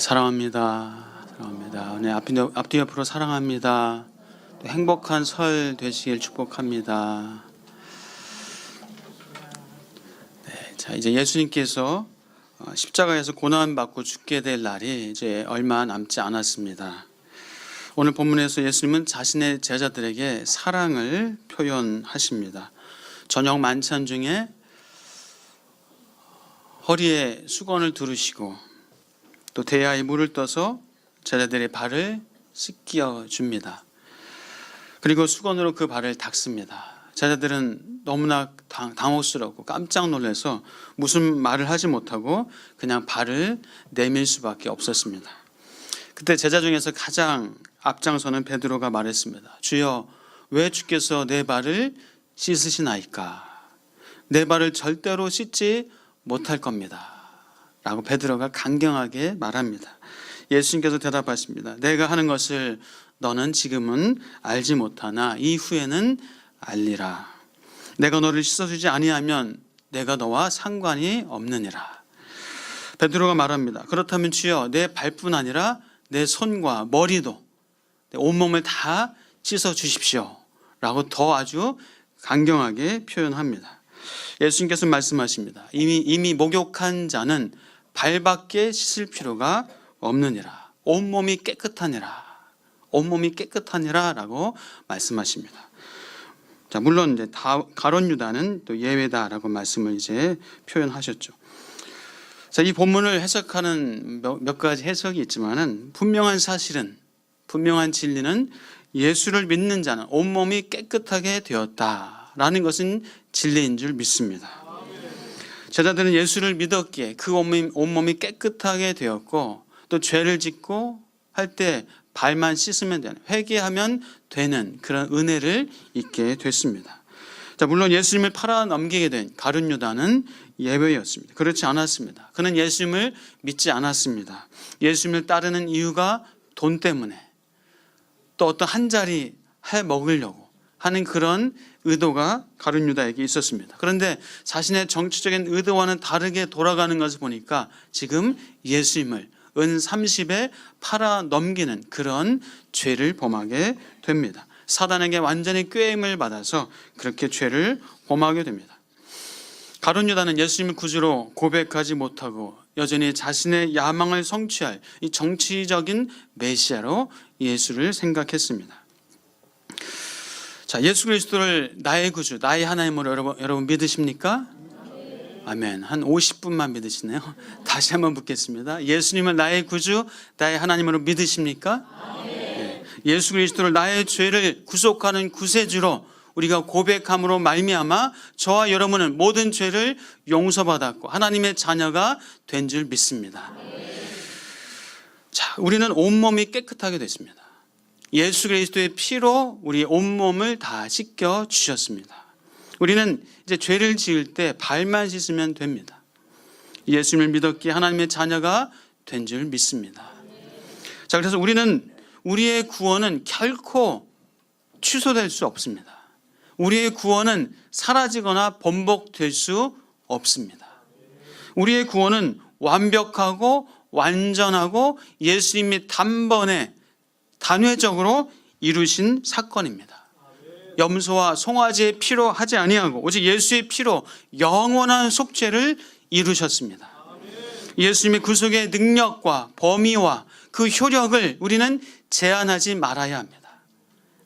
사랑합니다. 사랑합니다. 네, 앞뒤 옆으로 사랑합니다. 또 행복한 설 되시길 축복합니다. 네, 자 이제 예수님께서 십자가에서 고난 받고 죽게 될 날이 이제 얼마 남지 않았습니다. 오늘 본문에서 예수님은 자신의 제자들에게 사랑을 표현하십니다. 저녁 만찬 중에 허리에 수건을 두르시고 또 대야에 물을 떠서 제자들의 발을 씻겨 줍니다. 그리고 수건으로 그 발을 닦습니다. 제자들은 너무나 당혹스럽고 깜짝 놀라서 무슨 말을 하지 못하고 그냥 발을 내밀 수밖에 없었습니다. 그때 제자 중에서 가장 앞장서는 베드로가 말했습니다. 주여, 왜 주께서 내 발을 씻으시나이까? 내 발을 절대로 씻지 못할 겁니다. 라고 베드로가 강경하게 말합니다. 예수님께서 대답하십니다. 내가 하는 것을 너는 지금은 알지 못하나 이후에는 알리라. 내가 너를 씻어주지 아니하면 내가 너와 상관이 없느니라. 베드로가 말합니다. 그렇다면 주여, 내 발뿐 아니라 내 손과 머리도 내 온몸을 다 씻어주십시오. 라고 더 아주 강경하게 표현합니다. 예수님께서 말씀하십니다. 이미 목욕한 자는 발밖에 씻을 필요가 없느니라. 온몸이 깨끗하니라. 온몸이 깨끗하니라 라고 말씀하십니다. 자, 물론 이제 가룟 유다는 또 예외다라고 말씀을 이제 표현하셨죠. 자, 이 본문을 해석하는 몇 가지 해석이 있지만은 분명한 사실은, 분명한 진리는 예수를 믿는 자는 온몸이 깨끗하게 되었다라는 것은 진리인 줄 믿습니다. 제자들은 예수를 믿었기에 그 온몸이 깨끗하게 되었고 또 죄를 짓고 할 때 발만 씻으면 되는, 회개하면 되는 그런 은혜를 잊게 됐습니다. 자, 물론 예수님을 팔아 넘기게 된 가룟 유다는 예외였습니다. 그렇지 않았습니다. 그는 예수님을 믿지 않았습니다. 예수님을 따르는 이유가 돈 때문에 또 어떤 한 자리 해 먹으려고 하는 그런 의도가 가룟 유다에게 있었습니다. 그런데 자신의 정치적인 의도와는 다르게 돌아가는 것을 보니까 지금 예수님을 은 30에 팔아 넘기는 그런 죄를 범하게 됩니다. 사단에게 완전히 꾀임을 받아서 그렇게 죄를 범하게 됩니다. 가룟 유다는 예수님을 구주로 고백하지 못하고 여전히 자신의 야망을 성취할 이 정치적인 메시아로 예수를 생각했습니다. 자, 예수 그리스도를 나의 구주, 나의 하나님으로 여러분 믿으십니까? 아멘. 한 50분만 믿으시네요. 다시 한번 묻겠습니다. 예수님을 나의 구주, 나의 하나님으로 믿으십니까? 네. 예수 그리스도를 나의 죄를 구속하는 구세주로 우리가 고백함으로 말미암아 저와 여러분은 모든 죄를 용서받았고 하나님의 자녀가 된 줄 믿습니다. 자, 우리는 온몸이 깨끗하게 됐습니다. 예수 그리스도의 피로 우리 온몸을 다 씻겨 주셨습니다. 우리는 이제 죄를 지을 때 발만 씻으면 됩니다. 예수님을 믿었기에 하나님의 자녀가 된 줄 믿습니다. 자, 그래서 우리의 구원은 결코 취소될 수 없습니다. 우리의 구원은 사라지거나 번복될 수 없습니다. 우리의 구원은 완벽하고 완전하고 예수님이 단번에 단회적으로 이루신 사건입니다. 염소와 송아지의 피로 하지 아니하고 오직 예수의 피로 영원한 속죄를 이루셨습니다. 예수님의 구속의 능력과 범위와 그 효력을 우리는 제한하지 말아야 합니다.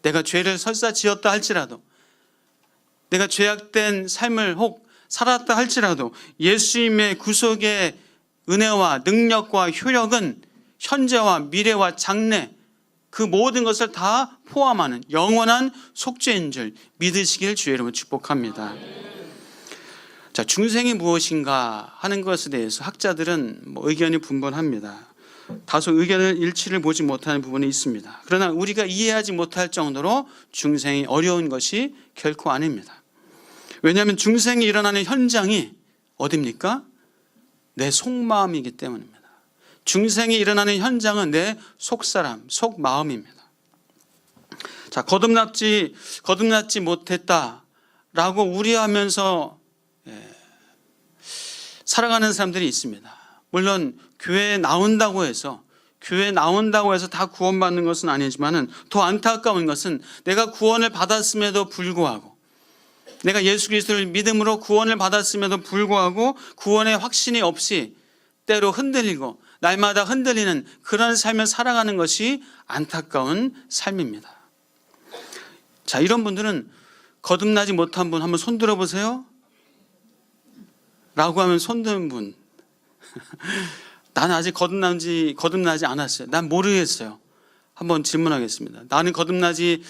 내가 죄를 설사 지었다 할지라도, 내가 죄악된 삶을 혹 살았다 할지라도 예수님의 구속의 은혜와 능력과 효력은 현재와 미래와 장래 그 모든 것을 다 포함하는 영원한 속죄인 줄 믿으시길 주의 이름으로 축복합니다. 자, 중생이 무엇인가 하는 것에 대해서 학자들은 의견이 분분합니다. 다소 의견을 일치를 보지 못하는 부분이 있습니다. 그러나 우리가 이해하지 못할 정도로 중생이 어려운 것이 결코 아닙니다. 왜냐하면 중생이 일어나는 현장이 어디입니까? 내 속마음이기 때문입니다. 중생이 일어나는 현장은 내 속사람, 속마음입니다. 자, 거듭났지 못했다라고 우려하면서 살아가는 사람들이 있습니다. 물론 교회에 나온다고 해서 교회 나온다고 해서 다 구원받는 것은 아니지만은 더 안타까운 것은 내가 구원을 받았음에도 불구하고, 내가 예수 그리스도를 믿음으로 구원을 받았음에도 불구하고 구원의 확신이 없이 때로 흔들리고 날마다 흔들리는 그런 삶을 살아가는 것이 안타까운 삶입니다. 자, 이런 분들은 거듭나지 못한 분 한번 손 들어보세요 라고 하면 손 드는 분, 나는 아직 거듭나지 않았어요. 난 모르겠어요. 한번 질문하겠습니다. 나는 거듭났는지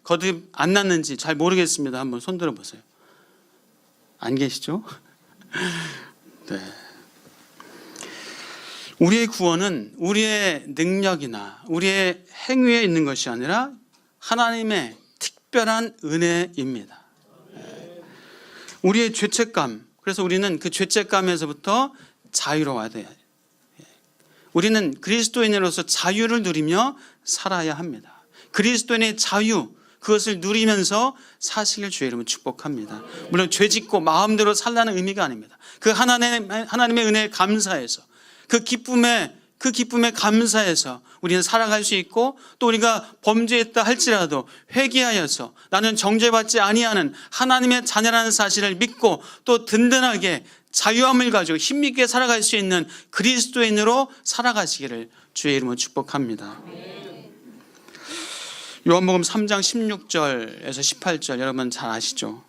거듭 안 났는지 잘 모르겠습니다. 한번 손 들어보세요. 안 계시죠? 네. 우리의 구원은 우리의 능력이나 우리의 행위에 있는 것이 아니라 하나님의 특별한 은혜입니다. 우리의 죄책감, 그래서 우리는 그 죄책감에서부터 자유로워야 돼요. 우리는 그리스도인으로서 자유를 누리며 살아야 합니다. 그리스도인의 자유, 그것을 누리면서 사시길 주의 이름으로 축복합니다. 물론 죄짓고 마음대로 살라는 의미가 아닙니다. 그 하나님의 은혜에 감사해서 그 기쁨에 감사해서 우리는 살아갈 수 있고, 또 우리가 범죄했다 할지라도 회개하여서 나는 정죄받지 아니하는 하나님의 자녀라는 사실을 믿고 또 든든하게 자유함을 가지고 힘있게 살아갈 수 있는 그리스도인으로 살아가시기를 주의 이름으로 축복합니다. 요한복음 3장 16절에서 18절 여러분 잘 아시죠?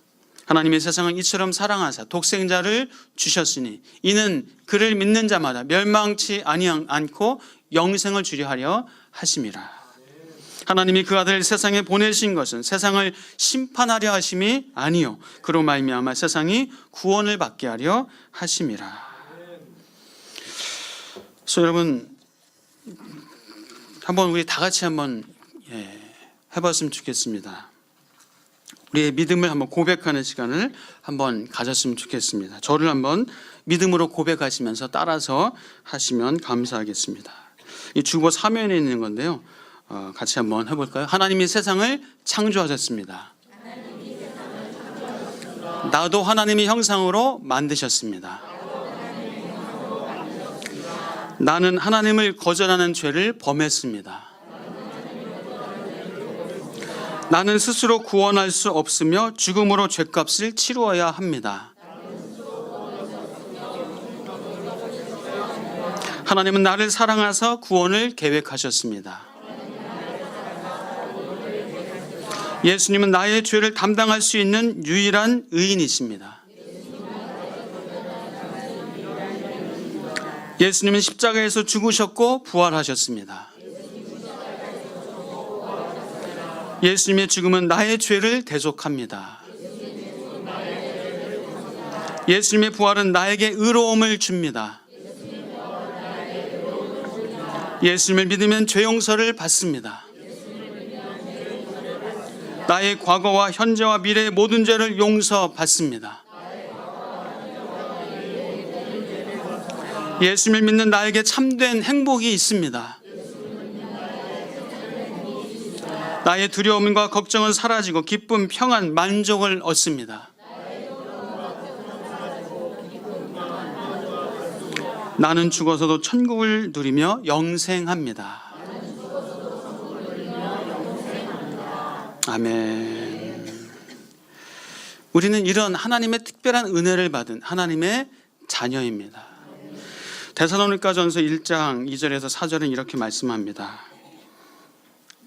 하나님의 세상을 이처럼 사랑하사 독생자를 주셨으니 이는 그를 믿는 자마다 멸망치 않고 영생을 주려 하려 하심이라. 하나님이 그 아들을 세상에 보내신 것은 세상을 심판하려 하심이 아니요 그로 말미암아 세상이 구원을 받게 하려 하심이라. 그래서 여러분 한번 우리 다 같이 한번 해봤으면 좋겠습니다. 우리의 믿음을 한번 고백하는 시간을 한번 가졌으면 좋겠습니다. 저를 한번 믿음으로 고백하시면서 따라서 하시면 감사하겠습니다. 이 주보 사면에 있는 건데요. 같이 한번 해볼까요? 하나님이 세상을 창조하셨습니다. 나도 하나님의 형상으로 만드셨습니다. 나는 하나님을 거절하는 죄를 범했습니다. 나는 스스로 구원할 수 없으며 죽음으로 죄값을 치루어야 합니다. 하나님은 나를 사랑하사 구원을 계획하셨습니다. 예수님은 나의 죄를 담당할 수 있는 유일한 의인이십니다. 예수님은 십자가에서 죽으셨고 부활하셨습니다. 예수님의 죽음은 나의 죄를 대속합니다. 예수님의 부활은 나에게 의로움을 줍니다. 예수님을 믿으면 죄 용서를 받습니다. 나의 과거와 현재와 미래의 모든 죄를 용서받습니다. 예수님을 믿는 나에게 참된 행복이 있습니다. 나의 두려움과 걱정은 사라지고 기쁨, 평안, 만족을 얻습니다. 나는 죽어서도 천국을 누리며 영생합니다. 아멘. 우리는 이런 하나님의 특별한 은혜를 받은 하나님의 자녀입니다. 데살로니가전서 1장 2절에서 4절은 이렇게 말씀합니다.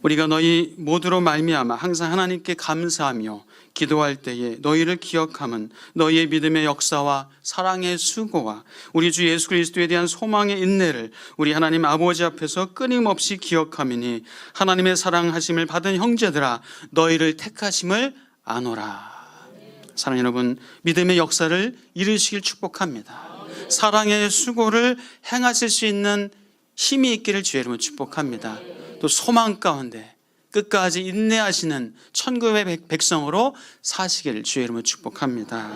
우리가 너희 모두로 말미암아 항상 하나님께 감사하며 기도할 때에 너희를 기억함은 너희의 믿음의 역사와 사랑의 수고와 우리 주 예수 그리스도에 대한 소망의 인내를 우리 하나님 아버지 앞에서 끊임없이 기억함이니 하나님의 사랑하심을 받은 형제들아 너희를 택하심을 아노라. 사랑하는 여러분, 믿음의 역사를 이루시길 축복합니다. 사랑의 수고를 행하실 수 있는 힘이 있기를 주의 이름으로 축복합니다. 또 소망 가운데 끝까지 인내하시는 천국의 백성으로 사시기를 주의 이름으로 축복합니다.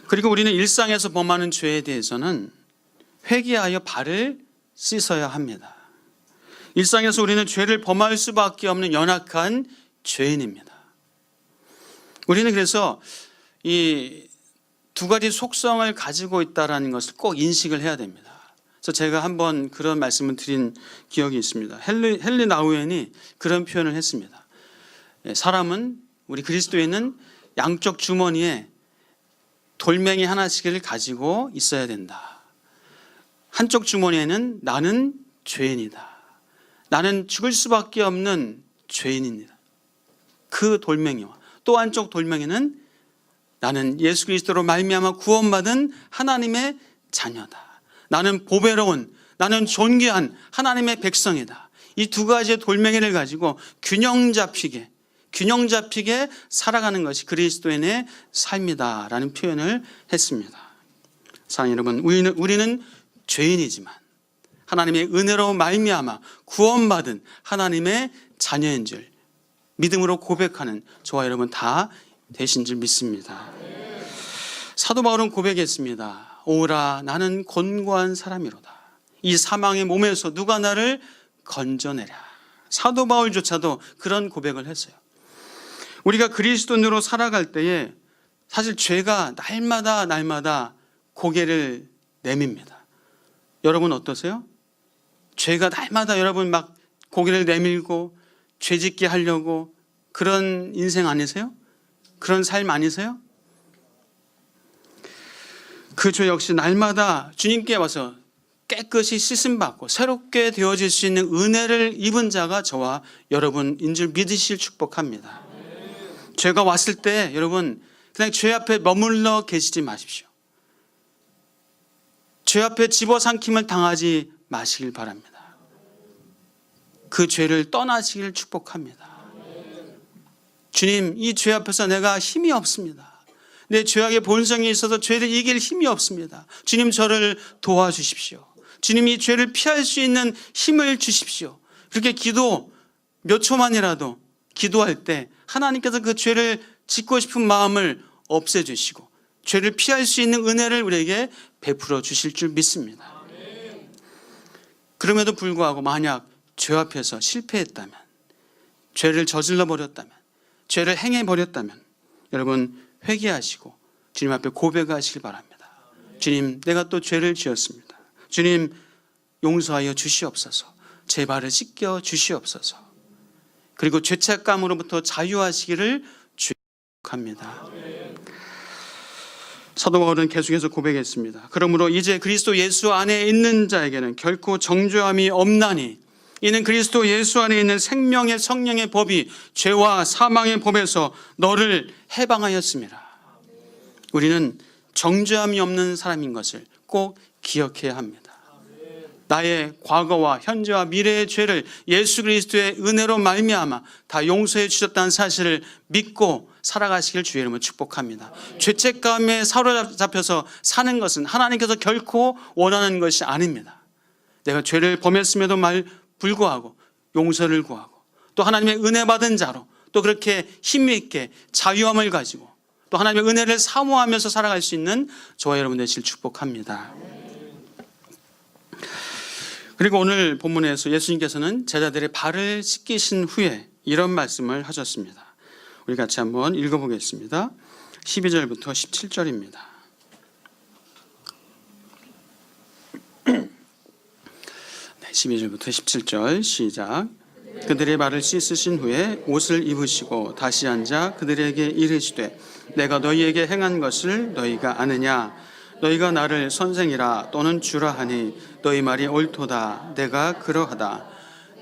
그리고 우리는 일상에서 범하는 죄에 대해서는 회개하여 발을 씻어야 합니다. 일상에서 우리는 죄를 범할 수밖에 없는 연약한 죄인입니다. 우리는 그래서 이 두 가지 속성을 가지고 있다는 것을 꼭 인식을 해야 됩니다. 그래서 제가 한번 그런 말씀을 드린 기억이 있습니다. 헨리 나우엔이 그런 표현을 했습니다. 사람은, 우리 그리스도인은 양쪽 주머니에 돌멩이 하나씩을 가지고 있어야 된다. 한쪽 주머니에는 나는 죄인이다. 나는 죽을 수밖에 없는 죄인입니다. 그 돌멩이와 또 한쪽 돌멩이는 나는 예수 그리스도로 말미암아 구원받은 하나님의 자녀다. 나는 보배로운, 나는 존귀한 하나님의 백성이다. 이 두 가지의 돌멩이를 가지고 균형 잡히게 살아가는 것이 그리스도인의 삶이다라는 표현을 했습니다. 사랑하는 여러분, 우리는 죄인이지만 하나님의 은혜로 말미암아 구원받은 하나님의 자녀인 줄 믿음으로 고백하는 저와 여러분 다 되신 줄 믿습니다. 사도 바울은 고백했습니다. 오라, 나는 곤고한 사람이로다. 이 사망의 몸에서 누가 나를 건져내랴. 사도 바울조차도 그런 고백을 했어요. 우리가 그리스도인으로 살아갈 때에 사실 죄가 날마다 고개를 내밉니다. 여러분 어떠세요? 죄가 날마다 여러분 막 고개를 내밀고 죄짓게 하려고 그런 인생 아니세요? 그런 삶 아니세요? 그 죄 역시 날마다 주님께 와서 깨끗이 씻음받고 새롭게 되어질 수 있는 은혜를 입은 자가 저와 여러분인 줄 믿으실 축복합니다. 죄가 왔을 때 여러분 그냥 죄 앞에 머물러 계시지 마십시오. 죄 앞에 집어삼킴을 당하지 마시길 바랍니다. 그 죄를 떠나시길 축복합니다. 주님, 이 죄 앞에서 내가 힘이 없습니다. 내 죄악의 본성이 있어서 죄를 이길 힘이 없습니다. 주님, 저를 도와주십시오. 주님, 이 죄를 피할 수 있는 힘을 주십시오. 그렇게 기도 몇 초만이라도 기도할 때 하나님께서 그 죄를 짓고 싶은 마음을 없애주시고 죄를 피할 수 있는 은혜를 우리에게 베풀어 주실 줄 믿습니다. 그럼에도 불구하고 만약 죄 앞에서 실패했다면, 죄를 저질러 버렸다면, 죄를 행해 버렸다면 여러분 회개하시고 주님 앞에 고백하시길 바랍니다. 주님, 내가 또 죄를 지었습니다. 주님, 용서하여 주시옵소서. 제 발을 씻겨 주시옵소서. 그리고 죄책감으로부터 자유하시기를 축복합니다. 사도 바울은 계속해서 고백했습니다. 그러므로 이제 그리스도 예수 안에 있는 자에게는 결코 정죄함이 없나니 이는 그리스도 예수 안에 있는 생명의 성령의 법이 죄와 사망의 법에서 너를 해방하였습니다. 우리는 정죄함이 없는 사람인 것을 꼭 기억해야 합니다. 나의 과거와 현재와 미래의 죄를 예수 그리스도의 은혜로 말미암아 다 용서해 주셨다는 사실을 믿고 살아가시길 주의 이름으로 축복합니다. 죄책감에 사로잡혀서 사는 것은 하나님께서 결코 원하는 것이 아닙니다. 내가 죄를 범했음에도 불구하고 용서를 구하고 또 하나님의 은혜 받은 자로 또 그렇게 힘이 있게 자유함을 가지고 또 하나님의 은혜를 사모하면서 살아갈 수 있는 저와 여러분 되시길 축복합니다. 그리고 오늘 본문에서 예수님께서는 제자들의 발을 씻기신 후에 이런 말씀을 하셨습니다. 우리 같이 한번 읽어보겠습니다. 12절부터 17절입니다. 네, 12절부터 17절 시작. 그들의 발을 씻으신 후에 옷을 입으시고 다시 앉아 그들에게 이르시되 내가 너희에게 행한 것을 너희가 아느냐? 너희가 나를 선생이라 또는 주라 하니 너희 말이 옳도다. 내가 그러하다.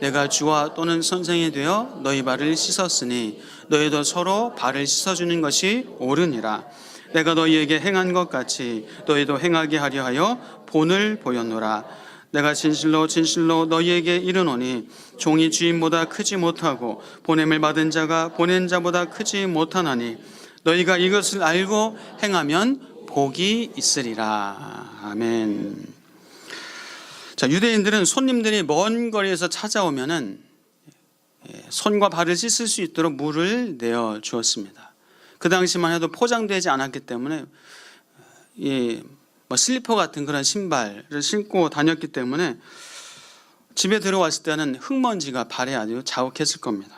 내가 주와 또는 선생이 되어 너희 발을 씻었으니 너희도 서로 발을 씻어주는 것이 옳으니라. 내가 너희에게 행한 것 같이 너희도 행하게 하려 하여 본을 보였노라. 내가 진실로 너희에게 이르노니 종이 주인보다 크지 못하고 보냄을 받은 자가 보낸 자보다 크지 못하나니 너희가 이것을 알고 행하면 복이 있으리라. 아멘. 자, 유대인들은 손님들이 먼 거리에서 찾아오면은 손과 발을 씻을 수 있도록 물을 내어 주었습니다. 그 당시만 해도 포장되지 않았기 때문에 슬리퍼 같은 그런 신발을 신고 다녔기 때문에 집에 들어왔을 때는 흙먼지가 발에 아주 자욱했을 겁니다.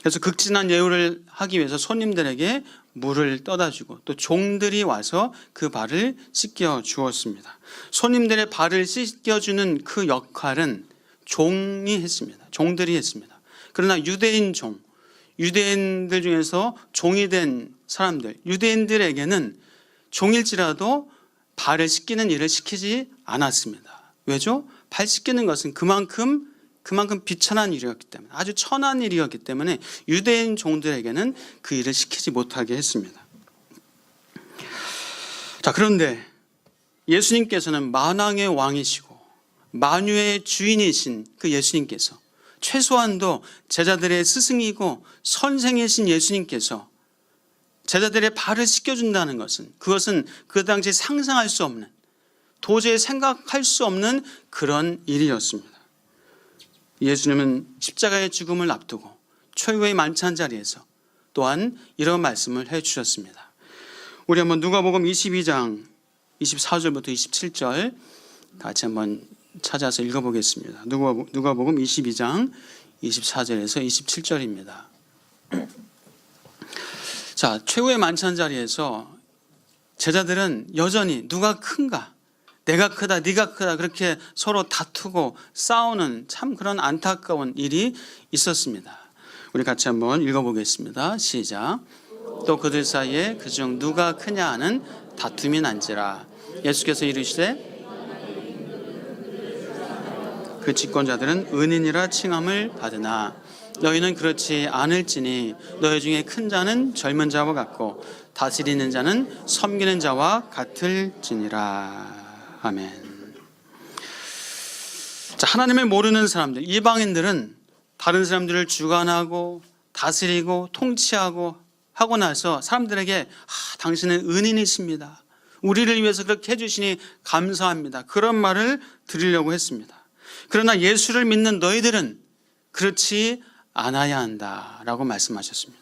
그래서 극진한 예우를 하기 위해서 손님들에게 물을 떠다 주고 또 종들이 와서 그 발을 씻겨 주었습니다. 손님들의 발을 씻겨 주는 그 역할은 종이 했습니다. 종들이 했습니다. 그러나 유대인들 중에서 종이 된 사람들, 유대인들에게는 종일지라도 발을 씻기는 일을 시키지 않았습니다. 왜죠? 발 씻기는 것은 그만큼 비천한 일이었기 때문에, 아주 천한 일이었기 때문에 유대인 종들에게는 그 일을 시키지 못하게 했습니다. 자, 그런데 예수님께서는 만왕의 왕이시고 만유의 주인이신 그 예수님께서, 최소한도 제자들의 스승이고 선생이신 예수님께서 제자들의 발을 씻겨준다는 것은, 그것은 그 당시 상상할 수 없는, 도저히 생각할 수 없는 그런 일이었습니다. 예수님은 십자가의 죽음을 앞두고 최후의 만찬 자리에서 또한 이런 말씀을 해주셨습니다. 우리 한번 누가복음 22장 24절부터 27절 같이 한번 찾아서 읽어보겠습니다. 누가복음 22장 24절에서 27절입니다. 자, 최후의 만찬 자리에서 제자들은 여전히 누가 큰가, 내가 크다, 네가 크다, 그렇게 서로 다투고 싸우는 참 그런 안타까운 일이 있었습니다. 우리 같이 한번 읽어보겠습니다. 시작. 또 그들 사이에 그중 누가 크냐 하는 다툼이 난지라. 예수께서 이르시되 그 집권자들은 은인이라 칭함을 받으나 너희는 그렇지 않을지니 너희 중에 큰 자는 젊은 자와 같고 다스리는 자는 섬기는 자와 같을지니라. 아멘. 자, 하나님을 모르는 사람들, 이방인들은 다른 사람들을 주관하고 다스리고 통치하고 하고 나서 사람들에게 당신은 은인이십니다, 우리를 위해서 그렇게 해주시니 감사합니다, 그런 말을 드리려고 했습니다. 그러나 예수를 믿는 너희들은 그렇지 않아야 한다라고 말씀하셨습니다.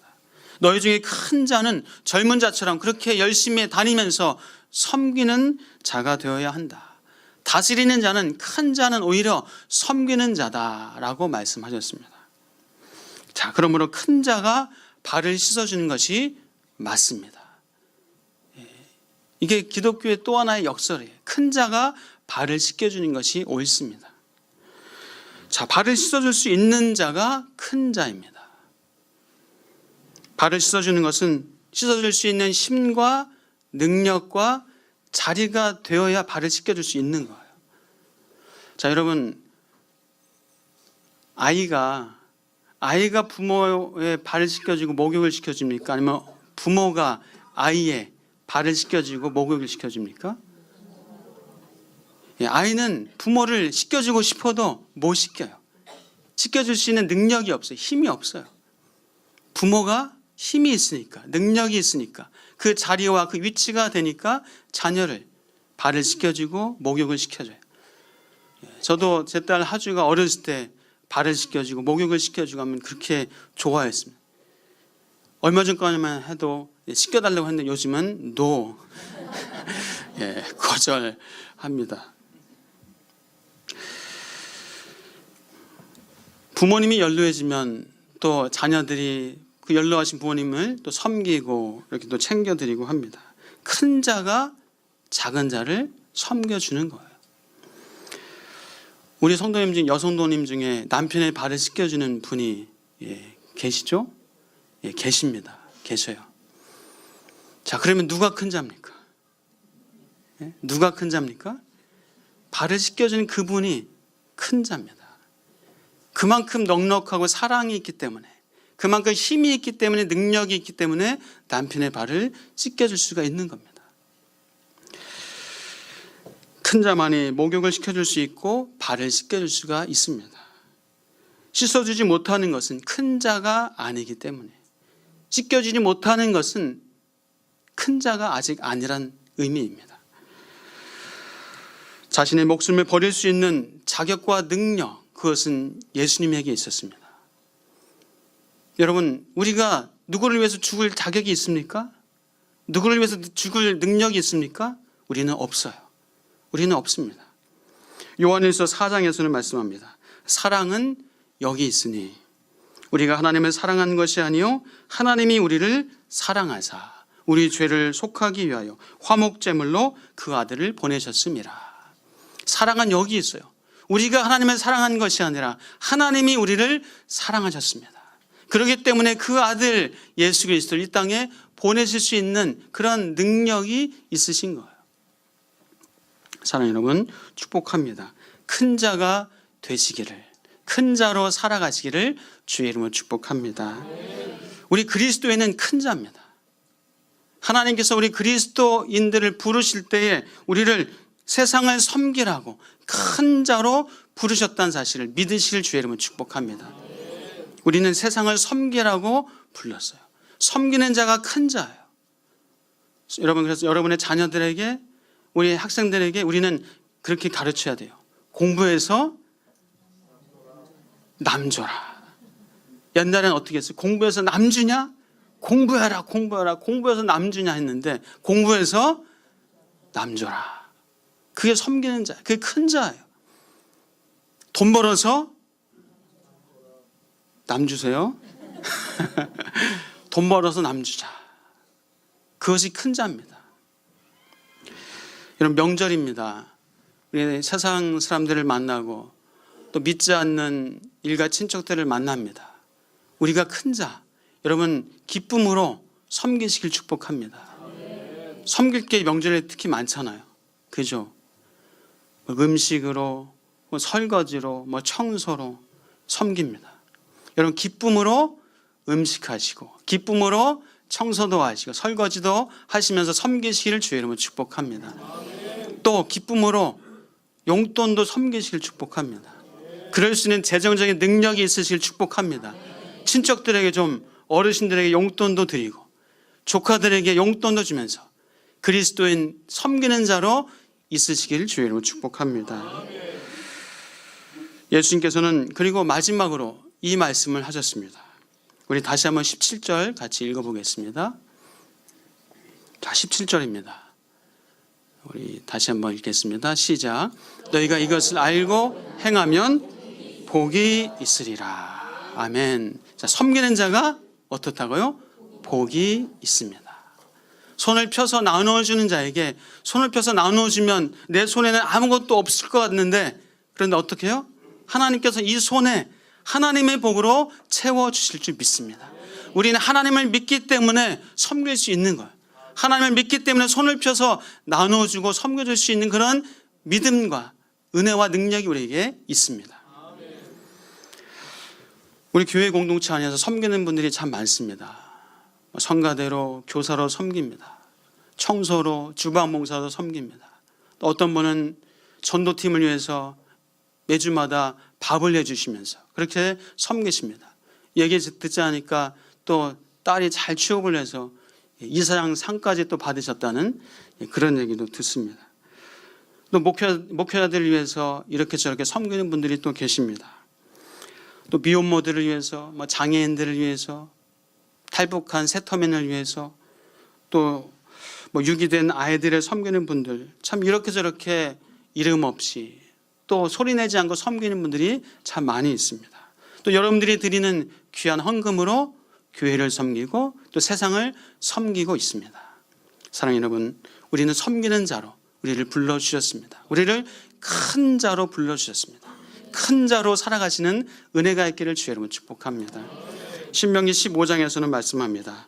너희 중에 큰 자는 젊은 자처럼 그렇게 열심히 다니면서 섬기는 자가 되어야 한다. 다스리는 자는, 큰 자는 오히려 섬기는 자다라고 말씀하셨습니다. 자, 그러므로 큰 자가 발을 씻어주는 것이 맞습니다. 이게 기독교의 또 하나의 역설이에요. 큰 자가 발을 씻겨주는 것이 옳습니다. 자, 발을 씻어줄 수 있는 자가 큰 자입니다. 발을 씻어주는 것은 씻어줄 수 있는 힘과 능력과 자리가 되어야 발을 씻겨줄 수 있는 거예요. 자, 여러분, 아이가 부모의 발을 씻겨주고 목욕을 시켜줍니까? 아니면 부모가 아이의 발을 씻겨주고 목욕을 시켜줍니까? 아이는 부모를 씻겨주고 싶어도 못 씻겨요. 씻겨줄 수 있는 능력이 없어요. 힘이 없어요. 부모가 힘이 있으니까, 능력이 있으니까, 그 자리와 그 위치가 되니까 자녀를 발을 씻겨주고 목욕을 시켜줘요. 저도 제 딸 하주가 어렸을 때 발을 씻겨주고 목욕을 시켜주고 하면 그렇게 좋아했습니다. 얼마 전까지만 해도 씻겨달라고 했는데 요즘은 거절합니다. 부모님이 연로해지면 또 자녀들이 그 연로하신 부모님을 또 섬기고 이렇게 또 챙겨드리고 합니다. 큰 자가 작은 자를 섬겨주는 거예요. 우리 성도님 중에, 여성도님 중에 남편의 발을 씻겨주는 분이 계시죠? 계십니다. 계셔요. 자, 그러면 누가 큰 자입니까? 누가 큰 자입니까? 발을 씻겨주는 그분이 큰 자입니다. 그만큼 넉넉하고 사랑이 있기 때문에, 그만큼 힘이 있기 때문에, 능력이 있기 때문에 남편의 발을 씻겨줄 수가 있는 겁니다. 큰 자만이 목욕을 시켜줄 수 있고 발을 씻겨줄 수가 있습니다. 씻어주지 못하는 것은 큰 자가 아니기 때문에, 씻겨주지 못하는 것은 큰 자가 아직 아니란 의미입니다. 자신의 목숨을 버릴 수 있는 자격과 능력, 그것은 예수님에게 있었습니다. 여러분, 우리가 누구를 위해서 죽을 자격이 있습니까? 누구를 위해서 죽을 능력이 있습니까? 우리는 없어요. 우리는 없습니다. 요한일서 4장에서는 말씀합니다. 사랑은 여기 있으니 우리가 하나님을 사랑한 것이 아니요 하나님이 우리를 사랑하사 우리 죄를 속하기 위하여 화목제물로 그 아들을 보내셨음이라. 사랑은 여기 있어요. 우리가 하나님을 사랑한 것이 아니라 하나님이 우리를 사랑하셨습니다. 그렇기 때문에 그 아들 예수 그리스도를 이 땅에 보내실 수 있는 그런 능력이 있으신 거예요. 사랑하는 여러분, 축복합니다. 큰 자가 되시기를, 큰 자로 살아가시기를 주의 이름으로 축복합니다. 우리 그리스도인은 큰 자입니다. 하나님께서 우리 그리스도인들을 부르실 때에 우리를 세상을 섬기라고 큰 자로 부르셨다는 사실을 믿으실 주의 이름으로 축복합니다. 우리는 세상을 섬기라고 불렀어요. 섬기는 자가 큰 자예요. 여러분, 그래서 여러분의 자녀들에게, 우리 학생들에게 우리는 그렇게 가르쳐야 돼요. 공부해서 남줘라. 옛날에는 어떻게 했어요? 공부해서 남주냐? 공부해라, 공부해서 남주냐 했는데 공부해서 남줘라. 그게 섬기는 자, 그게 큰 자예요. 돈 벌어서 남주세요. 돈 벌어서 남주자. 그것이 큰 자입니다. 여러분, 명절입니다. 우리 세상 사람들을 만나고 또 믿지 않는 일가 친척들을 만납니다. 우리가 큰 자, 여러분 기쁨으로 섬기시길 축복합니다. 섬길 게 명절에 특히 많잖아요. 그죠? 음식으로, 설거지로, 청소로 섬깁니다. 여러분 기쁨으로 음식하시고 기쁨으로 청소도 하시고 설거지도 하시면서 섬기시기를 주의 이름으로 축복합니다. 또 기쁨으로 용돈도 섬기시길 축복합니다. 그럴 수 있는 재정적인 능력이 있으시길 축복합니다. 친척들에게 좀 어르신들에게 용돈도 드리고 조카들에게 용돈도 주면서 그리스도인 섬기는 자로 있으시기를 주의 이름으로 축복합니다. 예수님께서는 그리고 마지막으로 이 말씀을 하셨습니다. 우리 다시 한번 17절 같이 읽어보겠습니다. 자, 17절입니다. 우리 다시 한번 읽겠습니다. 시작. 너희가 이것을 알고 행하면 복이 있으리라. 아멘. 자, 섬기는 자가 어떻다고요? 복이 있습니다. 손을 펴서 나누어주는 자에게 손을 펴서 나누어주면 내 손에는 아무것도 없을 것 같는데, 그런데 어떻게 해요? 하나님께서 이 손에 하나님의 복으로 채워주실 줄 믿습니다. 우리는 하나님을 믿기 때문에 섬길 수 있는 거예요. 하나님을 믿기 때문에 손을 펴서 나누어주고 섬겨줄 수 있는 그런 믿음과 은혜와 능력이 우리에게 있습니다. 우리 교회 공동체 안에서 섬기는 분들이 참 많습니다. 성가대로, 교사로 섬깁니다. 청소로, 주방봉사로 섬깁니다. 또 어떤 분은 전도팀을 위해서 매주마다 밥을 내주시면서 그렇게 섬기십니다. 얘기 듣지 않으니까 또 딸이 잘 취업을 해서 이사장 상까지 또 받으셨다는 그런 얘기도 듣습니다. 또 목회자들을 위해서 이렇게 저렇게 섬기는 분들이 또 계십니다. 또 미혼모들을 위해서, 장애인들을 위해서, 탈북한 세터민을 위해서, 또 유기된 아이들을 섬기는 분들, 참 이렇게 저렇게 이름 없이 또 소리내지 않고 섬기는 분들이 참 많이 있습니다. 또 여러분들이 드리는 귀한 헌금으로 교회를 섬기고 또 세상을 섬기고 있습니다. 사랑하는 여러분, 우리는 섬기는 자로 우리를 불러주셨습니다. 우리를 큰 자로 불러주셨습니다. 큰 자로 살아가시는 은혜가 있기를 주의 이름으로 축복합니다. 신명기 15장에서는 말씀합니다.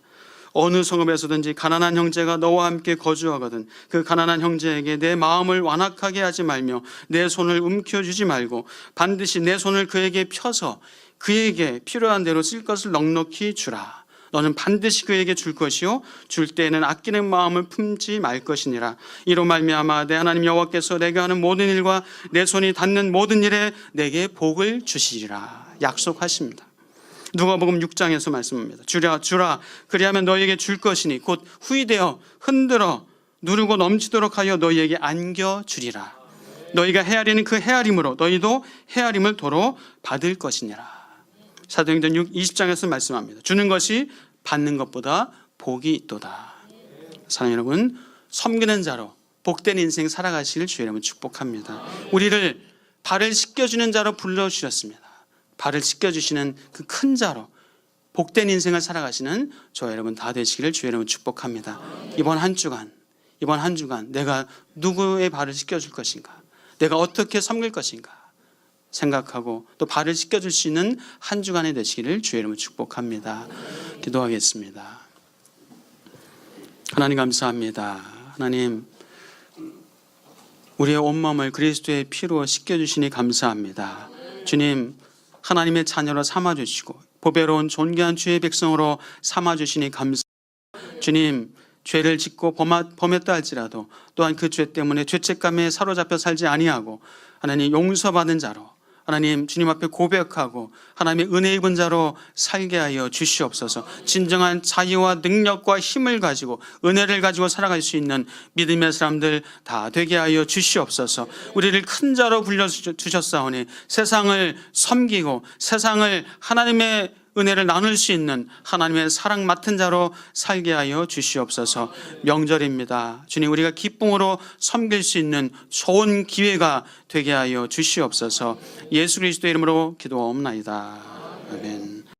어느 성읍에서든지 가난한 형제가 너와 함께 거주하거든 그 가난한 형제에게 내 마음을 완악하게 하지 말며 내 손을 움켜쥐지 말고 반드시 내 손을 그에게 펴서 그에게 필요한 대로 쓸 것을 넉넉히 주라. 너는 반드시 그에게 줄 것이요 줄 때에는 아끼는 마음을 품지 말 것이니라. 이로 말미암아 내 하나님 여호와께서 내가 하는 모든 일과 내 손이 닿는 모든 일에 내게 복을 주시리라. 약속하십니다. 누가복음 6장에서 말씀합니다. 주라 그리하면 너희에게 줄 것이니 곧 후이되어 흔들어 누르고 넘치도록 하여 너희에게 안겨주리라. 너희가 헤아리는 그 헤아림으로 너희도 헤아림을 도로 받을 것이니라. 사도행전 20장에서 말씀합니다. 주는 것이 받는 것보다 복이 있도다. 사랑하는 여러분, 섬기는 자로 복된 인생 살아가시길 주의 이름으로 축복합니다. 우리를 발을 씻겨주는 자로 불러주셨습니다. 발을 씻겨주시는 그 큰 자로 복된 인생을 살아가시는 저 여러분 다 되시기를 주의 이름으로 축복합니다. 이번 한 주간 내가 누구의 발을 씻겨줄 것인가, 내가 어떻게 섬길 것인가 생각하고 또 발을 씻겨줄 수 있는 한 주간이 되시기를 주의 이름으로 축복합니다. 기도하겠습니다. 하나님 감사합니다. 하나님, 우리의 온몸을 그리스도의 피로 씻겨주시니 감사합니다. 주님, 하나님의 자녀로 삼아주시고 보배로운 존귀한 주의 백성으로 삼아주시니 감사합니다. 주님, 죄를 짓고 범했다 할지라도 또한 그 죄 때문에 죄책감에 사로잡혀 살지 아니하고 하나님 용서받은 자로, 하나님 주님 앞에 고백하고 하나님의 은혜 입은 자로 살게 하여 주시옵소서. 진정한 자유와 능력과 힘을 가지고 은혜를 가지고 살아갈 수 있는 믿음의 사람들 다 되게 하여 주시옵소서. 우리를 큰 자로 불러주셨사오니 세상을 섬기고 세상을 하나님의 은혜를 나눌 수 있는 하나님의 사랑 맡은 자로 살게 하여 주시옵소서. 명절입니다. 주님, 우리가 기쁨으로 섬길 수 있는 좋은 기회가 되게 하여 주시옵소서. 예수 그리스도의 이름으로 기도하옵나이다. 아멘.